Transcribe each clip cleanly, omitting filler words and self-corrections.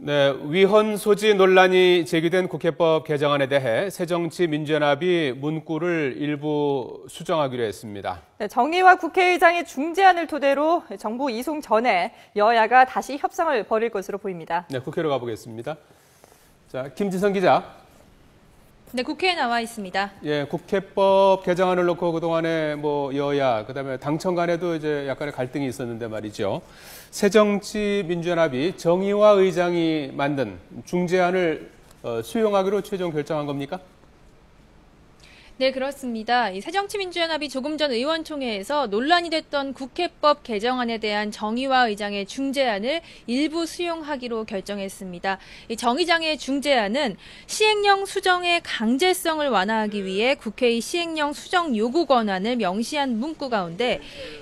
네, 위헌 소지 논란이 제기된 국회법 개정안에 대해 새정치민주연합이 문구를 일부 수정하기로 했습니다. 네, 정의와 국회의장의 중재안을 토대로 정부 이송 전에 여야가 다시 협상을 벌일 것으로 보입니다. 네, 국회로 가보겠습니다. 자, 김지선 기자. 네, 국회에 나와 있습니다. 예, 국회법 개정안을 놓고 그동안에 여야, 그다음에 당청 간에도 이제 약간의 갈등이 있었는데 말이죠. 새정치민주연합이 정의와 의장이 만든 중재안을 수용하기로 최종 결정한 겁니까? 네, 그렇습니다. 이 새정치민주연합이 조금 전 의원총회에서 논란이 됐던 국회법 개정안에 대한 정의와 의장의 중재안을 일부 수용하기로 결정했습니다. 이 정의장의 중재안은 시행령 수정의 강제성을 완화하기 위해 국회의 시행령 수정 요구 권한을 명시한 문구 가운데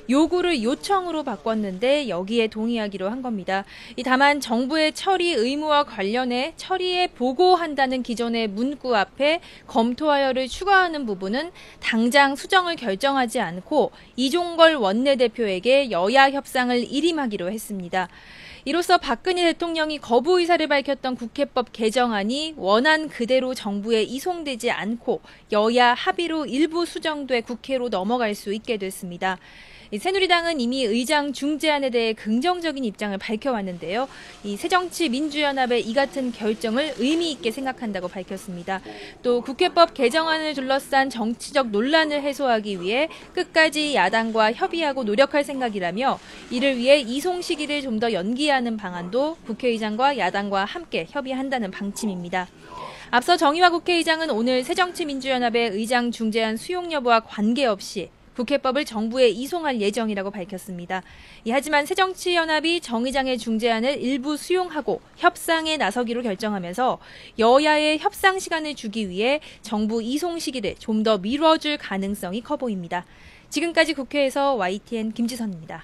요구를 요청으로 바꿨는데 여기에 동의하기로 한 겁니다. 다만 정부의 처리 의무와 관련해 처리에 보고한다는 기존의 문구 앞에 검토하여를 추가하는 부분은 당장 수정을 결정하지 않고 이종걸 원내대표에게 여야 협상을 일임하기로 했습니다. 이로써 박근혜 대통령이 거부 의사를 밝혔던 국회법 개정안이 원안 그대로 정부에 이송되지 않고 여야 합의로 일부 수정돼 국회로 넘어갈 수 있게 됐습니다. 새누리당은 이미 의장 중재안에 대해 긍정적인 입장을 밝혀왔는데요. 이 새정치민주연합의 이 같은 결정을 의미 있게 생각한다고 밝혔습니다. 또 국회법 개정안을 둘러싼 정치적 논란을 해소하기 위해 끝까지 야당과 협의하고 노력할 생각이라며 이를 위해 이송 시기를 좀 더 연기하는 방안도 국회의장과 야당과 함께 협의한다는 방침입니다. 앞서 정의와 국회의장은 오늘 새정치민주연합의 의장 중재안 수용 여부와 관계없이 국회법을 정부에 이송할 예정이라고 밝혔습니다. 하지만 새정치연합이 정의장의 중재안을 일부 수용하고 협상에 나서기로 결정하면서 여야의 협상 시간을 주기 위해 정부 이송 시기를 좀 더 미뤄줄 가능성이 커 보입니다. 지금까지 국회에서 YTN 김지선입니다.